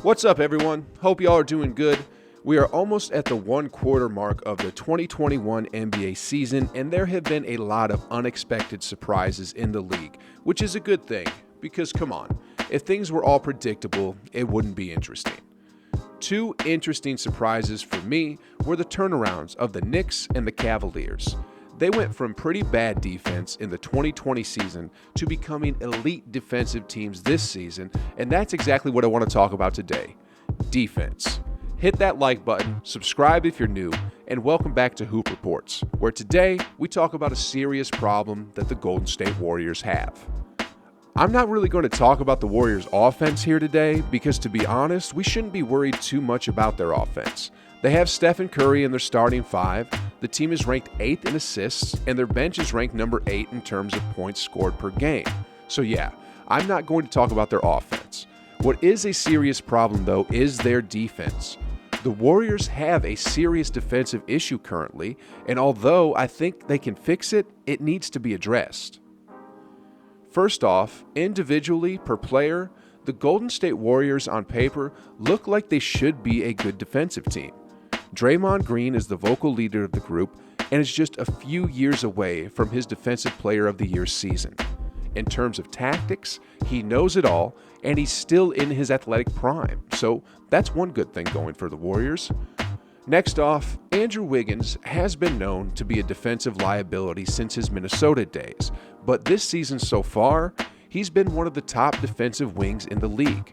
What's up, everyone? Hope y'all are doing good. We are almost at the 1/4 mark of the 2021 NBA season, and there have been a lot of unexpected surprises in the league, which is a good thing, because come on, if things were all predictable, it wouldn't be interesting. Two interesting surprises for me were the turnarounds of the Knicks and the Cavaliers. They went from pretty bad defense in the 2020 season to becoming elite defensive teams this season, and that's exactly what I want to talk about today: defense. Hit that like button, subscribe if you're new, and welcome back to Hoop Reports, where today we talk about a serious problem that the Golden State Warriors have. I'm not really going to talk about the Warriors' offense here today because, to be honest, we shouldn't be worried too much about their offense. They have Steph and Curry in their starting five, the team is ranked 8th in assists, and their bench is ranked number 8 in terms of points scored per game. So yeah, I'm not going to talk about their offense. What is a serious problem, though, is their defense. The Warriors have a serious defensive issue currently, and although I think they can fix it, it needs to be addressed. First off, individually per player, the Golden State Warriors on paper look like they should be a good defensive team. Draymond Green is the vocal leader of the group and is just a few years away from his Defensive Player of the Year season. In terms of tactics, he knows it all, and he's still in his athletic prime, so that's one good thing going for the Warriors. Next off, Andrew Wiggins has been known to be a defensive liability since his Minnesota days, but this season so far, he's been one of the top defensive wings in the league.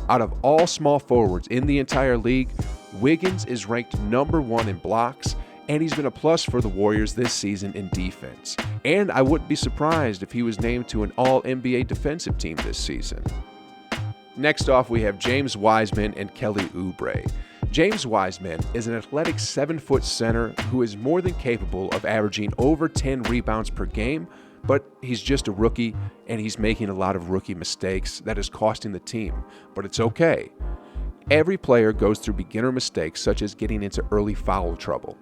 Out of all small forwards in the entire league, Wiggins is ranked number 1 in blocks, and he's been a plus for the Warriors this season in defense. And I wouldn't be surprised if he was named to an All-NBA defensive team this season. Next off, we have James Wiseman and Kelly Oubre. James Wiseman is an athletic 7-foot center who is more than capable of averaging over 10 rebounds per game, but he's just a rookie, and he's making a lot of rookie mistakes that is costing the team. But it's okay. Every player goes through beginner mistakes, such as getting into early foul trouble.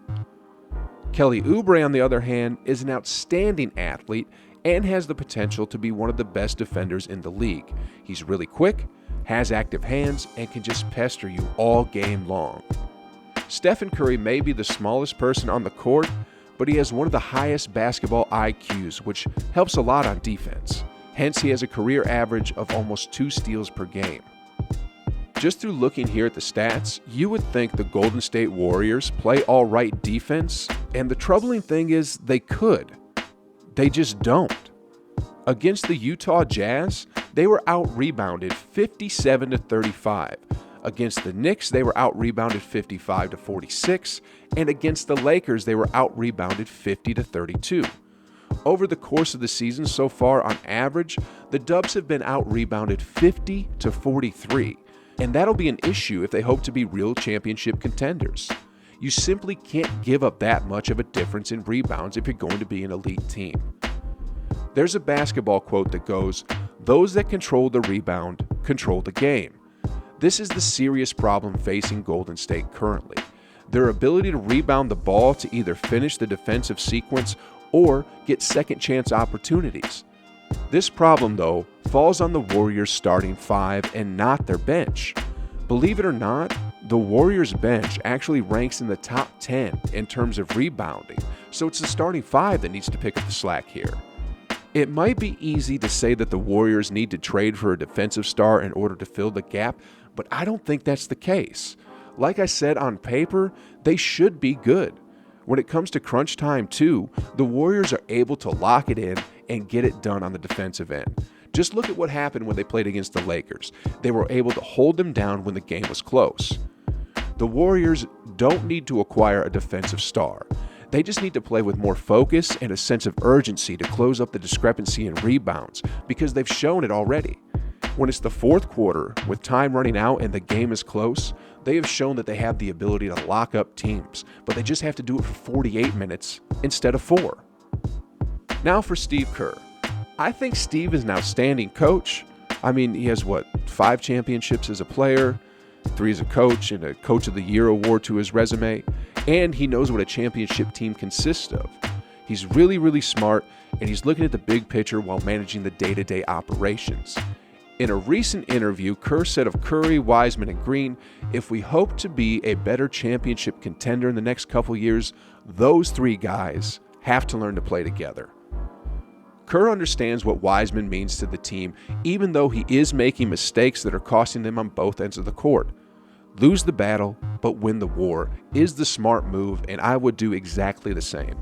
Kelly Ubrey, on the other hand, is an outstanding athlete and has the potential to be one of the best defenders in the league. He's really quick, has active hands, and can just pester you all game long. Stephen Curry may be the smallest person on the court, but he has one of the highest basketball IQs, which helps a lot on defense. Hence, he has a career average of almost 2 steals per game. Just through looking here at the stats, you would think the Golden State Warriors play all right defense, and the troubling thing is they could. They just don't. Against the Utah Jazz, they were out-rebounded 57-35. Against the Knicks, they were out-rebounded 55-46, and against the Lakers, they were out-rebounded 50-32. Over the course of the season so far, on average, the Dubs have been out-rebounded 50-43, and that'll be an issue if they hope to be real championship contenders. You simply can't give up that much of a difference in rebounds if you're going to be an elite team. There's a basketball quote that goes, "Those that control the rebound control the game." This is the serious problem facing Golden State currently. Their ability to rebound the ball to either finish the defensive sequence or get second chance opportunities. This problem, though, falls on the Warriors' starting five and not their bench. Believe it or not, the Warriors' bench actually ranks in the top 10 in terms of rebounding, so it's the starting five that needs to pick up the slack here. It might be easy to say that the Warriors need to trade for a defensive star in order to fill the gap, but I don't think that's the case. Like I said, on paper, they should be good. When it comes to crunch time, too, the Warriors are able to lock it in and get it done on the defensive end. Just look at what happened when they played against the Lakers. They were able to hold them down when the game was close. The Warriors don't need to acquire a defensive star. They just need to play with more focus and a sense of urgency to close up the discrepancy in rebounds, because they've shown it already. When it's the fourth quarter, with time running out and the game is close, they have shown that they have the ability to lock up teams, but they just have to do it for 48 minutes instead of 4. Now for Steve Kerr. I think Steve is an outstanding coach. I mean, he has, 5 championships as a player, 3 as a coach, and a Coach of the Year award to his resume, and he knows what a championship team consists of. He's really, really smart, and he's looking at the big picture while managing the day-to-day operations. In a recent interview, Kerr said of Curry, Wiseman, and Green, if we hope to be a better championship contender in the next couple years, those three guys have to learn to play together. Kerr understands what Wiseman means to the team, even though he is making mistakes that are costing them on both ends of the court. Lose the battle, but win the war is the smart move, and I would do exactly the same.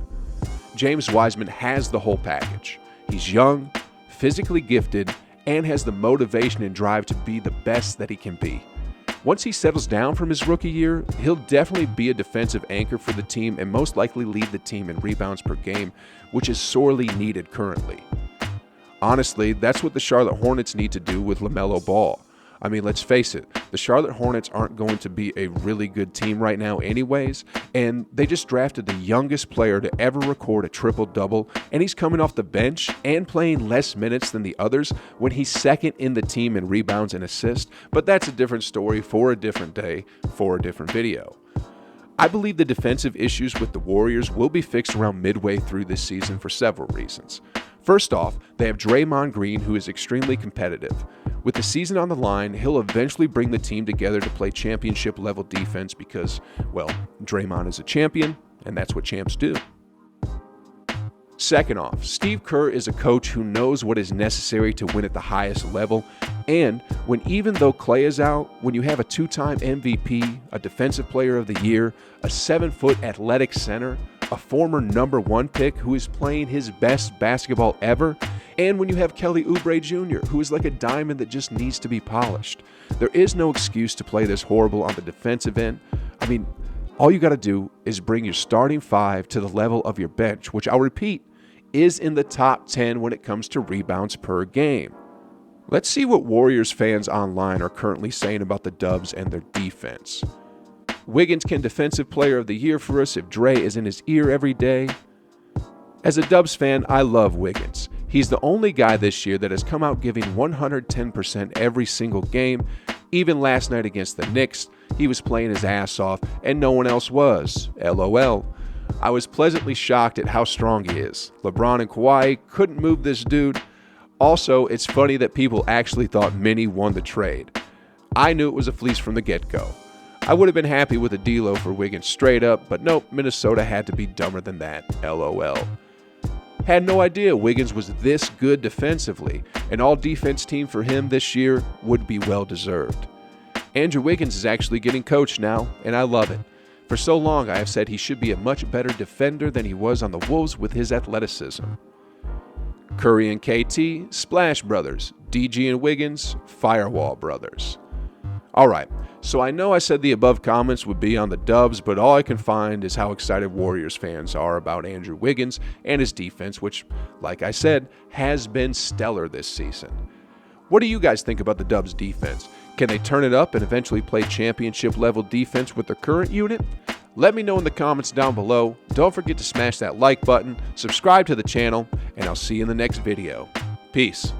James Wiseman has the whole package. He's young, physically gifted, and has the motivation and drive to be the best that he can be. Once he settles down from his rookie year, he'll definitely be a defensive anchor for the team and most likely lead the team in rebounds per game, which is sorely needed currently. Honestly, that's what the Charlotte Hornets need to do with LaMelo Ball. I mean, let's face it, the Charlotte Hornets aren't going to be a really good team right now anyways, and they just drafted the youngest player to ever record a triple-double, and he's coming off the bench and playing less minutes than the others when he's second in the team in rebounds and assists, but that's a different story for a different day, for a different video. I believe the defensive issues with the Warriors will be fixed around midway through this season for several reasons. First off, they have Draymond Green, who is extremely competitive. With the season on the line, he'll eventually bring the team together to play championship-level defense because, well, Draymond is a champion, and that's what champs do. Second off, Steve Kerr is a coach who knows what is necessary to win at the highest level, and even though Klay is out, when you have a two-time MVP, a Defensive Player of the Year, a 7-foot athletic center, a former number 1 pick who is playing his best basketball ever, and when you have Kelly Oubre Jr., who is like a diamond that just needs to be polished, there is no excuse to play this horrible on the defensive end. I mean, all you got to do is bring your starting 5 to the level of your bench, which I'll repeat, is in the top 10 when it comes to rebounds per game. Let's see what Warriors fans online are currently saying about the Dubs and their defense. Wiggins can Defensive Player of the Year for us if Dre is in his ear every day. As a Dubs fan, I love Wiggins. He's the only guy this year that has come out giving 110% every single game. Even last night against the Knicks, he was playing his ass off and no one else was. LOL. I was pleasantly shocked at how strong he is. LeBron and Kawhi couldn't move this dude. Also, it's funny that people actually thought Minnie won the trade. I knew it was a fleece from the get-go. I would have been happy with a D-Lo for Wiggins straight up, but nope, Minnesota had to be dumber than that. LOL. Had no idea Wiggins was this good defensively. An all-defense team for him this year would be well-deserved. Andrew Wiggins is actually getting coached now, and I love it. For so long, I have said he should be a much better defender than he was on the Wolves with his athleticism. Curry and KT, Splash Brothers. DG and Wiggins, Firewall Brothers. Alright, so I know I said the above comments would be on the Dubs, but all I can find is how excited Warriors fans are about Andrew Wiggins and his defense, which, like I said, has been stellar this season. What do you guys think about the Dubs' defense? Can they turn it up and eventually play championship-level defense with their current unit? Let me know in the comments down below. Don't forget to smash that like button, subscribe to the channel, and I'll see you in the next video. Peace.